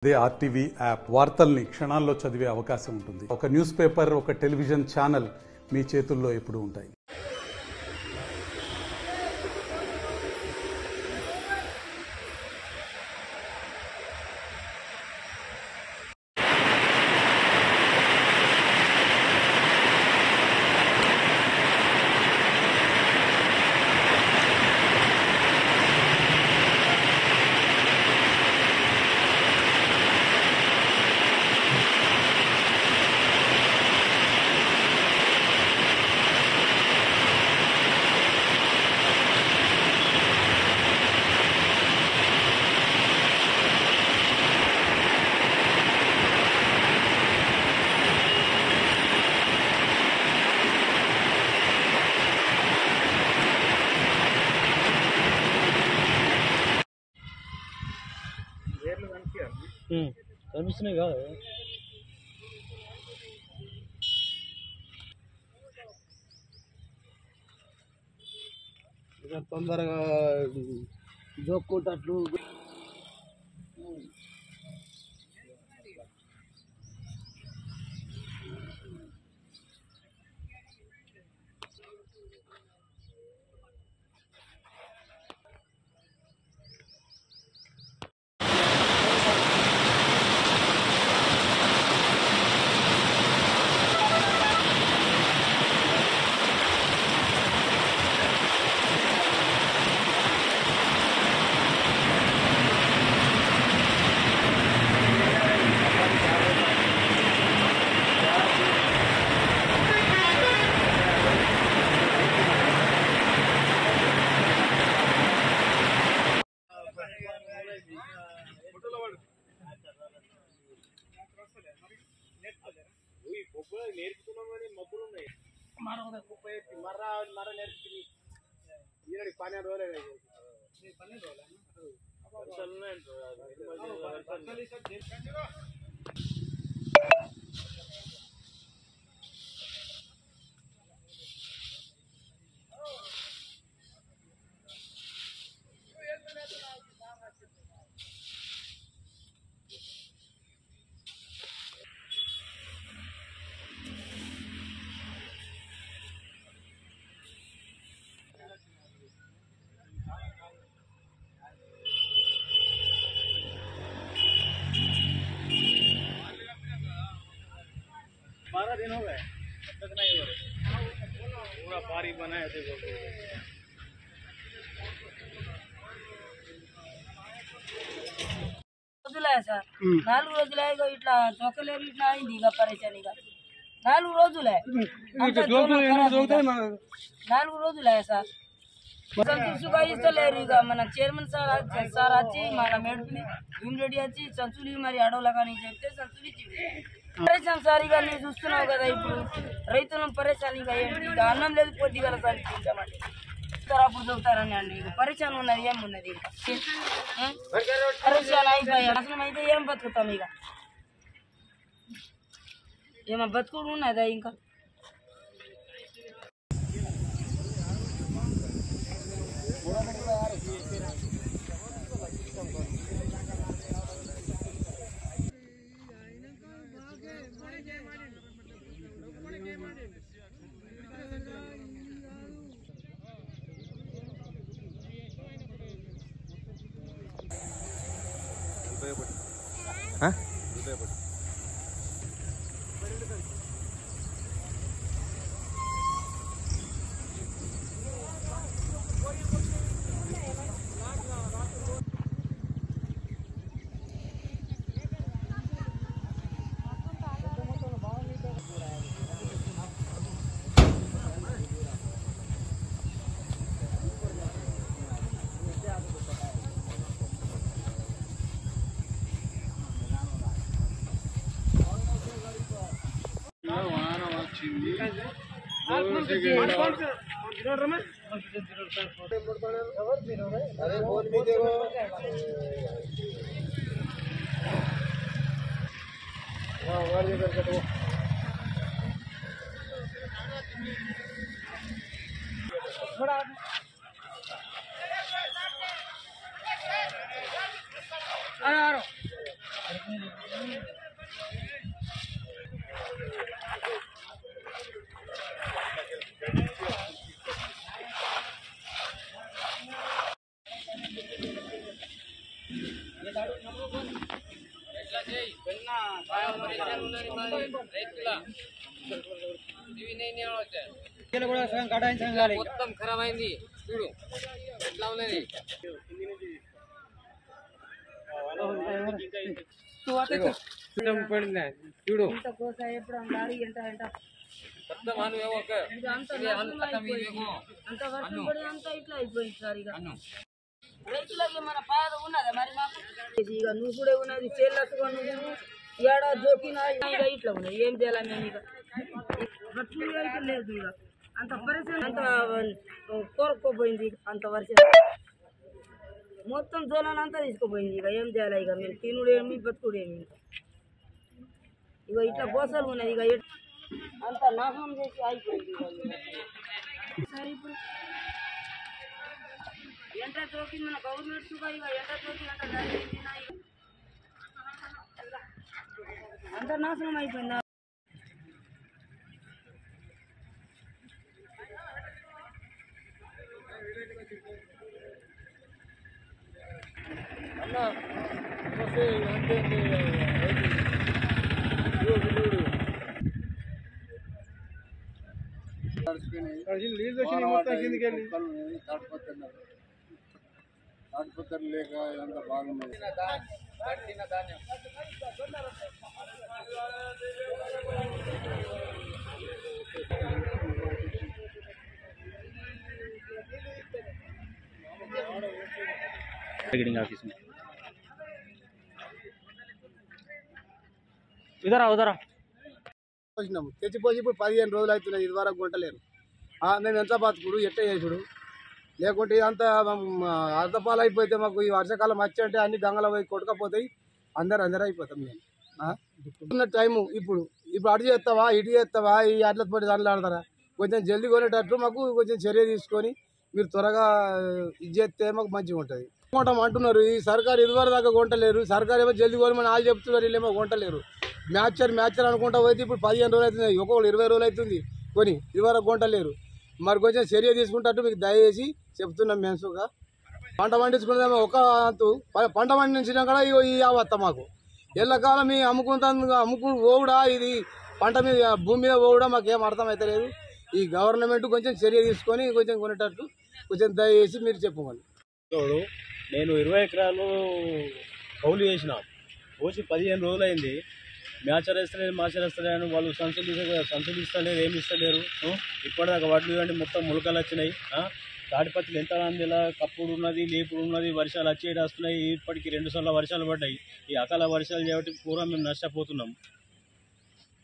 అదే RTV app వార్తల్ని క్షణాల్లో చదివే అవకాశం ఉంటుంది. ఒక న్యూస్ పేపర్, ఒక టెలివిజన్ ఛానల్ మీ చేతుల్లో ఎప్పుడూ ఉంటాయి. కనిపిస్తున్నాయి కాదు ఇక తొందరగా జోక్కుంటట్లు నేర్పుతున్నామని మబ్బులు ఉన్నాయి మర నేర్పుతుంది 12 రోజులే दिन हो गए तक नहीं हो रहे पूरा पारी बनाए थे రోజులే సార్ 4 రోజులే ఇట్లా తొక్కలేరు ఇట్లా అయింది ఇక పరిచయనిగా 4 రోజులే 4 రోజులే సార్ సంచులుగా ఇస్తలేరు ఇక మన చైర్మన్ సార్ వచ్చి మన మేడుకుని ఇమ్మీడియట్ వచ్చి సంచులు మరి అడవుల కానీ చెప్తే సంచులు ఇచ్చి పరేషాన్ సార్ ఇక నేను చూస్తున్నావు కదా ఇప్పుడు రైతులను పరేషాన్ ఇక ఏంటి ఇక అన్నం లేదు పొద్దు గల సార్ తింటామండి అప్పుడు చెబుతారని అండి ఇక పరేషాన్ ఉన్నది ఏమున్నది ఇంకా పరేషాన్ అయిపోయా అసలు అయితే ఏం బతుకుతాం ఇక ఏమో బతుకుడు ఉన్నదా ఇంకా आ रहा మొత్తం ఖరాబ్ అయింది చూడు ఎట్లా ఉన్నది చూడు మొత్తం అంత వర్షం పడి అంతా ఇట్లా అయిపోయింది సార్. ఇక రైతులకి మన పాద ఉన్నదా మరి మాకు? ఇక నువ్వు కూడా ఉన్నది చేళ్ళట్టుగా నువ్వు ఏడా జోకినా ఇక ఇట్లా ఉన్నాయి. ఏం చేయాలి మేము? ఇక గట్లు అయితే లేదు. ఇక అంత పరిస్థితి అంత కోరుకోపోయింది. అంత వర్షం మొత్తం జోలను అంతా తీసుకుపోయింది. ఇక ఏం చేయాలి? ఇక మేము తినుడు ఏమి బతుకుడు ఏమి? ఇక ఇట్లా గోసలు ఉన్నది. ఇక అంత నాశనం చేసి అయిపోయింది. సరే ఇప్పుడు ఎంట చోకి మన గవర్నమెంట్ ఇక ఎంట చోకి అంత నాశనం అయిపోయింది. తాడిపత్రి లేక ఎంత బాగున్నది. తెచ్చిపోసి ఇప్పుడు 15 రోజులు అవుతున్నాయి. ఇది వరకు గుంటలేరు. మేము ఎంత బతుకుడు ఎట్ట చేసుడు లేకుంటే ఇదంతా అర్ధపాలు అయిపోతే మాకు ఈ వర్షాకాలం వచ్చి అంటే అన్ని గంగల పోయి కొట్టుకపోతాయి. అందరూ అయిపోతాం. మేము ఉన్న టైము ఇప్పుడు అటు చేస్తావా ఇటు చేస్తావా ఈ అట్ల పోటీ దాంట్లో ఆడతారా? కొంచెం జల్దీ కొనేటట్టు మాకు కొంచెం చర్య తీసుకొని మీరు త్వరగా ఇది చేస్తే మాకు మంచిగా ఉంటుంది. కొంటాం అంటున్నారు. ఈ సర్కారు ఇదివరకు దాకా కొంటలేరు. సర్కారు ఏమో జల్దీ కొనమని వాళ్ళు చెప్తున్నారు. వీళ్ళేమో కొంటలేరు. మ్యాచర్ అనుకుంటా పోతే ఇప్పుడు 15 రోజులు అవుతుంది. ఒక్కొక్కరు 20 రోజులు అవుతుంది కొని ఇదివరకు కొంటలేరు. మరి కొంచెం చర్య తీసుకుంటట్టు మీకు దయచేసి చెప్తున్నాం. మేము పంట పండించుకునేదేమో ఒక అంతు పంట పండించినా కూడా ఈ అవత్త మాకు ఎల్లకాలం మీ అమ్ముకుని పోవుడా ఇది పంట మీద భూమి మీద పోవుడా మాకేం అర్థమవుతలేదు. ఈ గవర్నమెంట్ కొంచెం చర్య తీసుకొని కొంచెం కొనేటట్టు కొంచెం దయచేసి మీరు చెప్పమని. నేను 20 ఎకరాలు కౌలు చేసిన పోసి 15 రోజులు అయింది. మ్యాచర్ వేస్తలేదు మాచర్ వేస్తలేదు అని వాళ్ళు సంచులు ఇస్తలేరు. ఏమి ఇస్తలేరు. ఇప్పటిదాకా వడ్లు ఇవ్వండి మొత్తం ములకలు వచ్చినాయి. తాడిపత్రులు ఎంత మందిలా కప్పుడు ఉన్నది లేపుడు ఉన్నది. వర్షాలు వచ్చేటి వస్తున్నాయి. ఇప్పటికి 2 సార్లు వర్షాలు పడ్డాయి. ఈ అకాల వర్షాలు చేయబట్టి పూర్వం మేము నష్టపోతున్నాం.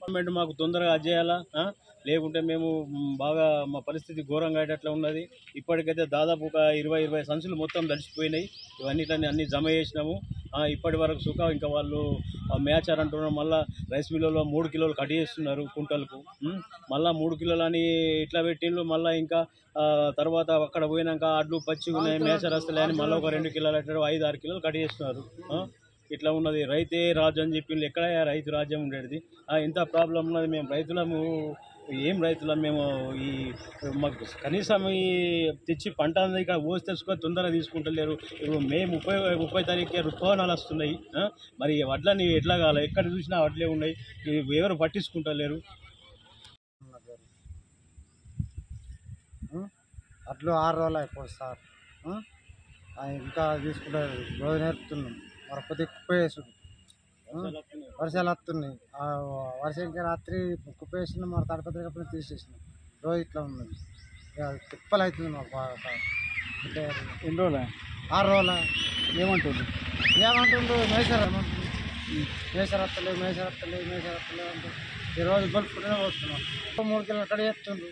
గవర్నమెంట్ మాకు తొందరగా చేయాలా, లేకుంటే మేము బాగా మా పరిస్థితి ఘోరంగా అయ్యేటట్లా ఉన్నది. ఇప్పటికైతే దాదాపు ఒక 20 సంచులు మొత్తం తడిచిపోయినాయి. ఇవన్నిటిని అన్ని జమ చేసినాము. ఇప్పటి వరకు సుఖ ఇంకా వాళ్ళు మ్యాచర్ అంటున్నారు. మళ్ళీ రైస్ మిల్లులో 3 కిలోలు కట్ చేస్తున్నారు కుంటలకు. మళ్ళీ 3 కిలోలు అని ఇట్లా పెట్టిండ్రు. మళ్ళీ ఇంకా తర్వాత అక్కడ పోయినాక అడ్లు పచ్చిగా ఉన్నాయి మ్యాచర్ వస్తలే అని మళ్ళీ ఒక 2 కిలోలు అట్లా 5-6 కిలోలు కట్ చేస్తున్నారు. ఇట్లా ఉన్నది. రైతే రాజు అని చెప్పిండ్రు. ఎక్కడ రైతు రాజ్యం ఉండేది? ఎంత ప్రాబ్లం ఉన్నది. మేము రైతులము ఏం రైతులం మేము. ఈ మాకు కనీసం ఈ తెచ్చి పంట ఇక్కడ పోసి తెచ్చుకొని తొందరగా తీసుకుంటలేరు. ఇప్పుడు మే 30 తారీఖు ఋతుపవనాలు వస్తున్నాయి. మరి వడ్లని ఎట్లా కావాలి? ఎక్కడ చూసినా వడ్లే ఉన్నాయి. ఎవరు పట్టించుకుంటలేరు. అట్లు 6 రోజులు అయిపోతుంది సార్. ఇంకా తీసుకుంటారు. రోజు నేర్పుతున్నాం. మరి కొద్దిగా కుప్ప వేసుడు వర్షాలు వస్తున్నాయి. వర్షంకి రాత్రి కుప్ప వేసిన మరి తాడిపత్రి కప్పుడు తీసేసినాం. రోజు ఇట్లా ఉన్నది. తిప్పలు అవుతుంది మాకు బాగా సార్. అంటే ఎన్ని రోజులు? 6 రోజుల ఏమంటుంది? మేసర్ వస్తలేదు అంటే ఈరోజు గొలుపుకుంటూనే వస్తున్నాం. 3 కిలోలు కడ చేస్తుండ్రు.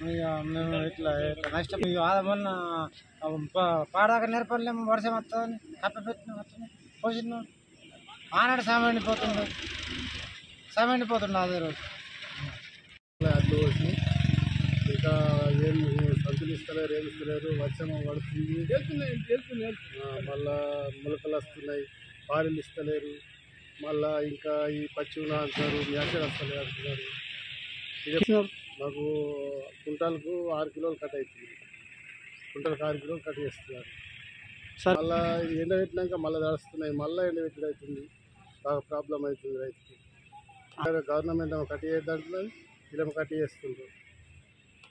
ఇక మేము ఇట్లా నష్టం. మొన్న పాడాక నేర్పలేము. వర్షం వస్తుందని కప్పపెట్టిన పోసినాం. ఆనాడు సమయండిపోతుండే అదే రోజు అడ్లు పోసి ఇంకా ఏం సంచులు ఇస్తలేరు. ఏమి ఇస్తలేరు. వర్షం పడుతుంది. మళ్ళా మొలకలు వస్తున్నాయి. పారెలు ఇస్తలేరు, మళ్ళా ఇంకా ఈ పచ్చి ఉన్న అంటారు, మ్యాచర్ వస్తలేరు అంటున్నారు. ఇక మాకు కుంటాలకు 6 కిలోలు కట్ అవుతుంది, కుంటాలకు 6 కిలోలు కట్ చేస్తున్నారు. మళ్ళీ ఎండ పెట్టినాక మళ్ళీ తడుస్తున్నాయి, మళ్ళీ ఎండ పెట్టడం అవుతుంది, బాగా ప్రాబ్లం అవుతుంది రైతుకి. గవర్నమెంట్ కట్ చేయద్దంటున్నది, వీళ్ళేమో కట్ చేస్తుంటారు.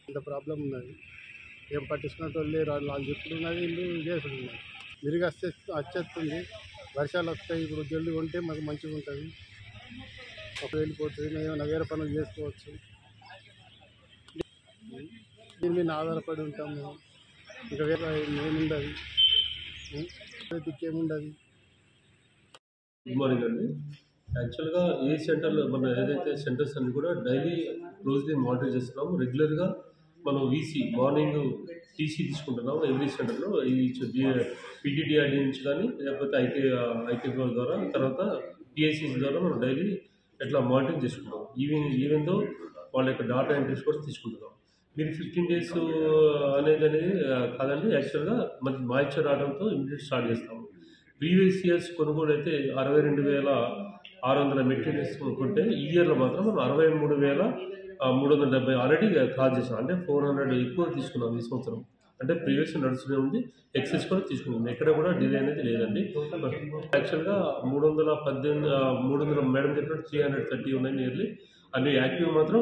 ఇంత ప్రాబ్లం ఉన్నది, ఏం పట్టించుకున్నట్టు లేరు. వాళ్ళు చెప్తున్నది ఇల్లు చేసుకున్నది, మిరిగి వచ్చేస్తుంది, వర్షాలు వస్తాయి. ఇప్పుడు జల్ది కొంటే మాకు మంచిగా ఉంటుంది, అప్పుడు వెళ్ళిపోతుంది, మేము ఏమైనా వేరే పనులు చేసుకోవచ్చు. దీని మీద ఆధారపడి ఉంటాం మేము, ఇంకా వేరే ఏముండదు, దిక్కేముండదు. గుడ్ మార్నింగ్ అండి. యాక్చువల్గా ఏ సెంటర్లో మన ఏదైతే సెంటర్స్ అన్ని కూడా డైలీ రోజులీ మానిటర్ చేస్తున్నాము. రెగ్యులర్గా మనం వీసీ మార్నింగ్ టీసీ తీసుకుంటున్నాము ఎవ్రీ సెంటర్లో. ఇది పీటీడీఆర్డీ నుంచి కానీ లేకపోతే ఐకేపీ ద్వారా, తర్వాత టీఐసీసీ ద్వారా మనం డైలీ ఎట్లా మానిటరింగ్ చేసుకుంటాం. ఈవెన్ దో వాళ్ళ యొక్క డాటా ఎంట్రీస్ కూడా తీసుకుంటున్నాం. మీరు 15 days అనేది కాదండి. యాక్చువల్గా మనకి మాయిశ్చర్ రావడంతో ఇమీడియట్ స్టార్ట్ చేస్తాము. ప్రీవియస్ ఇయర్స్ కొనుగోలు అయితే 62,600 మెట్రిక్ టన్స్ కొంటే ఈ ఇయర్లో మాత్రం మనం 63,370 ఆల్రెడీ క్రాస్ చేసాం. అంటే 400 ఎక్కువ తీసుకున్నాం ఈ సంవత్సరం. అంటే ప్రీవియస్ నడుస్తూనే ఉంది, ఎక్సెస్ కూడా తీసుకున్నాం, ఎక్కడ కూడా డిలే అనేది లేదండి. యాక్చువల్గా 318 మేడం చెప్పినట్టు 330 ఉన్నాయి నియర్లీ. అన్ని యాక్టివ్ మాత్రం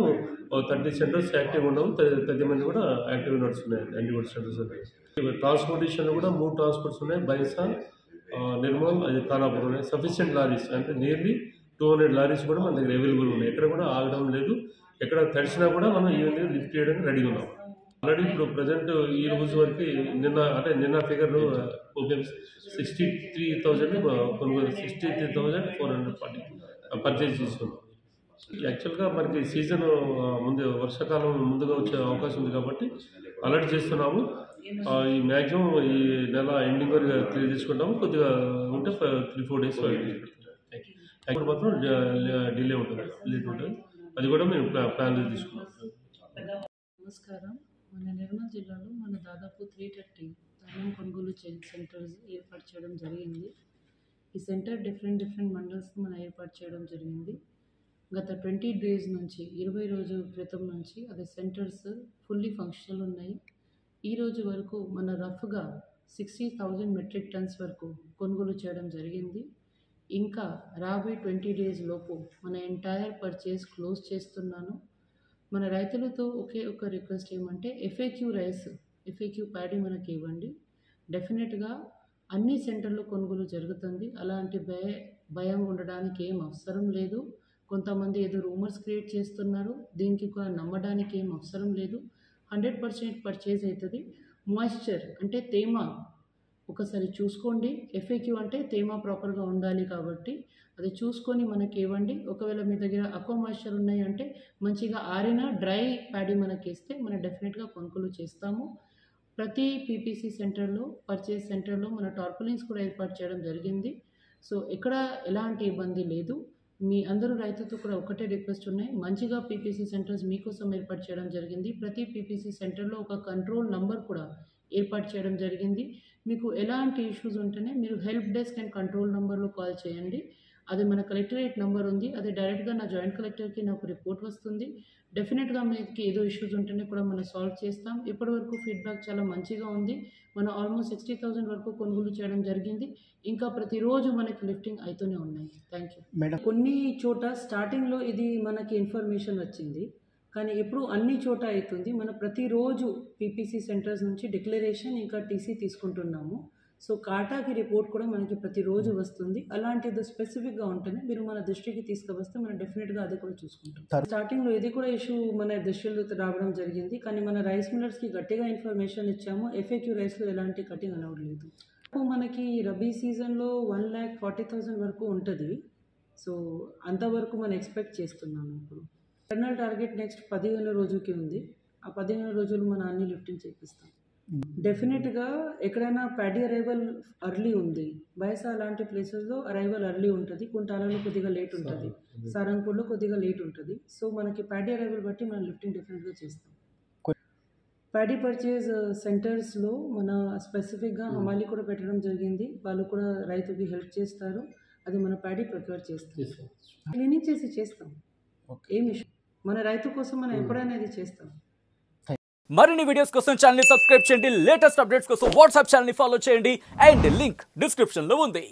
30 సెంటర్స్ యాక్టివ్ ఉండవు, 10 మంది కూడా యాక్టివ్ నడుస్తున్నాయండి అన్ని కూడా సెంటర్స్ ఉన్నాయి. ట్రాన్స్పోర్టేషన్లో కూడా 3 ట్రాన్స్పోర్ట్స్ ఉన్నాయి, బైసా, నిర్మల్, అది ఖానాపూర్ ఉన్నాయి. సఫిషియెంట్ లారీస్ అంటే నియర్లీ 200 లారీస్ కూడా మన దగ్గర అవైలబుల్ ఉన్నాయి, ఎక్కడ కూడా ఆగడం లేదు. ఎక్కడ తడిచినా కూడా మనం ఈవెనింగ్ లిఫ్ట్ చేయడానికి రెడీగా ఉన్నాం. ఆల్రెడీ ఇప్పుడు ప్రజెంట్ ఈ రోజు వరకు నిన్న ఫిగర్లు 63,000 కొనుగోలు, 63,440 పర్చేజ్ చేసుకున్నాం. యాక్చువల్గా మనకి సీజన్ ముందు వర్షాకాలం ముందుగా వచ్చే అవకాశం ఉంది కాబట్టి అలర్ట్ చేస్తున్నాము. ఈ మ్యాక్సిమం ఈ నెల ఎండింగ్ వరకు క్లియర్ చేసుకుంటాము. కొద్దిగా ఉంటే 3-4 days ఇప్పుడు మాత్రం డిలే ఉంటుంది, లేట్ ఉంటుంది. అది కూడా మేము ప్లాన్ తీసుకున్నాం. నమస్కారం. మన నిర్మల్ జిల్లాలో మన దాదాపు 330 ధాన్యం కొనుగోలు సెంటర్స్ ఏర్పాటు చేయడం జరిగింది. ఈ సెంటర్ డిఫరెంట్ మండల్స్ మనం ఏర్పాటు చేయడం జరిగింది. గత 20 days నుంచి 20 రోజుల క్రితం నుంచి అది సెంటర్స్ ఫుల్లీ ఫంక్షనల్ ఉన్నాయి. ఈ రోజు వరకు మన రఫ్గా 60,000 మెట్రిక్ టన్స్ వరకు కొనుగోలు చేయడం జరిగింది. ఇంకా రాబోయే 20 days లోపు మన ఎంటైర్ పర్చేస్ క్లోజ్ చేస్తున్నాను. మన రైతులతో ఒకే ఒక రిక్వెస్ట్ ఏమంటే ఎఫ్ఏక్యూ ప్యాడీ మనకి ఇవ్వండి. డెఫినెట్గా అన్ని సెంటర్లో కొనుగోలు జరుగుతుంది, అలాంటి భయం ఉండడానికి ఏం అవసరం లేదు. కొంతమంది ఏదో రూమర్స్ క్రియేట్ చేస్తున్నారు, దీనికి కూడా నమ్మడానికి ఏం అవసరం లేదు. 100% పర్చేజ్ అవుతుంది. మాయిశ్చర్ అంటే తేమ ఒకసారి చూసుకోండి. ఎఫ్ఏక్యూ అంటే తేమ ప్రాపర్గా ఉండాలి కాబట్టి అది చూసుకొని మనకి ఇవ్వండి. ఒకవేళ మీ దగ్గర అక్వా మాయిశ్చర్ ఉన్నాయి అంటే మంచిగా ఆరిన డ్రై ప్యాడీ మనకి ఇస్తే మనం డెఫినెట్గా కొనుగోలు చేస్తాము. ప్రతి పీపీసీ సెంటర్లో పర్చేజ్ సెంటర్లో మన టార్పలిన్స్ కూడా ఏర్పాటు చేయడం జరిగింది. సో ఎక్కడ ఎలాంటి ఇబ్బంది లేదు. మీ అందరూ రైతులతో కూడా ఒకటే రిక్వెస్ట్ ఉన్నాయి, మంచిగా పీపీసీ సెంటర్స్ మీకోసం ఏర్పాటు చేయడం జరిగింది. ప్రతి పీపీసీ సెంటర్లో ఒక కంట్రోల్ నంబర్ కూడా ఏర్పాటు చేయడం జరిగింది. మీకు ఎలాంటి ఇష్యూస్ ఉంటేనే మీరు హెల్ప్ డెస్క్ అండ్ కంట్రోల్ నెంబర్లో కాల్ చేయండి. అది మన కలెక్టరేట్ నెంబర్ ఉంది, అది డైరెక్ట్గా నా జాయింట్ కలెక్టర్కి నాకు రిపోర్ట్ వస్తుంది. డెఫినెట్గా మీకు ఏదో ఇష్యూస్ ఉంటేనే కూడా మనం సాల్వ్ చేస్తాం. ఇప్పటివరకు ఫీడ్బ్యాక్ చాలా మంచిగా ఉంది. మనం ఆల్మోస్ట్ 60,000 వరకు కొనుగోలు చేయడం జరిగింది. ఇంకా ప్రతిరోజు మనకి లిఫ్టింగ్ అవుతూనే ఉన్నాయి. Thank you madam. కొన్ని చోట స్టార్టింగ్లో ఇది మనకి ఇన్ఫర్మేషన్ వచ్చింది, కానీ ఇప్పుడు అన్ని చోట అవుతుంది. మనం ప్రతిరోజు పీపీసీ సెంటర్స్ నుంచి డిక్లరేషన్ ఇంకా టీసీ తీసుకుంటున్నాము. సో కాటాకి రిపోర్ట్ కూడా మనకి ప్రతిరోజు వస్తుంది. అలాంటిది స్పెసిఫిక్గా ఉంటేనే మీరు మన దృష్టికి తీసుకువస్తే మనం డెఫినెట్గా అది కూడా చూసుకుంటాం. స్టార్టింగ్లో ఇది కూడా ఇష్యూ మన దృష్టిలో రావడం జరిగింది, కానీ మన రైస్ మిల్లర్స్కి గట్టిగా ఇన్ఫర్మేషన్ ఇచ్చాము. ఎఫ్ఏక్యూ రైస్లో ఎలాంటి కటింగ్ అలౌడ్ లేదు. మనకి రబీ సీజన్లో 1,40,000 వరకు ఉంటుంది. సో అంతవరకు మనం ఎక్స్పెక్ట్ చేస్తున్నాము. ఇప్పుడు ఇంటర్నల్ టార్గెట్ నెక్స్ట్ 15 రోజులకి ఉంది. ఆ 15 రోజులు మనం అన్ని లిఫ్టింగ్ చేపిస్తాం. డెఫినెట్గా ఎక్కడైనా ప్యాడీ అరైవల్ అర్లీ ఉంది, బైసా అలాంటి ప్లేసెస్లో అరైవల్ అర్లీ ఉంటుంది, కుంటాలలో కొద్దిగా లేట్ ఉంటుంది, సారంగపూర్లో కొద్దిగా లేట్ ఉంటుంది. సో మనకి ప్యాడీ అరైవల్ బట్టి మనం లిఫ్టింగ్ డెఫినెట్గా చేస్తాం. ప్యాడీ పర్చేజ్ సెంటర్స్లో మన స్పెసిఫిక్గా హమాలి కూడా పెట్టడం జరిగింది. వాళ్ళు కూడా రైతుకి హెల్ప్ చేస్తారు. అది మన ప్యాడీ ప్రొక్యూర్ చేస్తాం, క్లీనింగ్ చేసి చేస్తాం. ఏమి మన రైతు కోసం మనం ఎప్పుడైనా ఇది చేస్తాం. మరిన్ని వీడియోస్ కోసం ఛానల్ ని సబ్స్క్రైబ్ చేయండి, లేటెస్ట్ అప్డేట్స్ కోసం వాట్సాప్ ఛానల్ ని ఫాలో చేయండి అండ్ లింక్ డిస్క్రిప్షన్ లో ఉంది.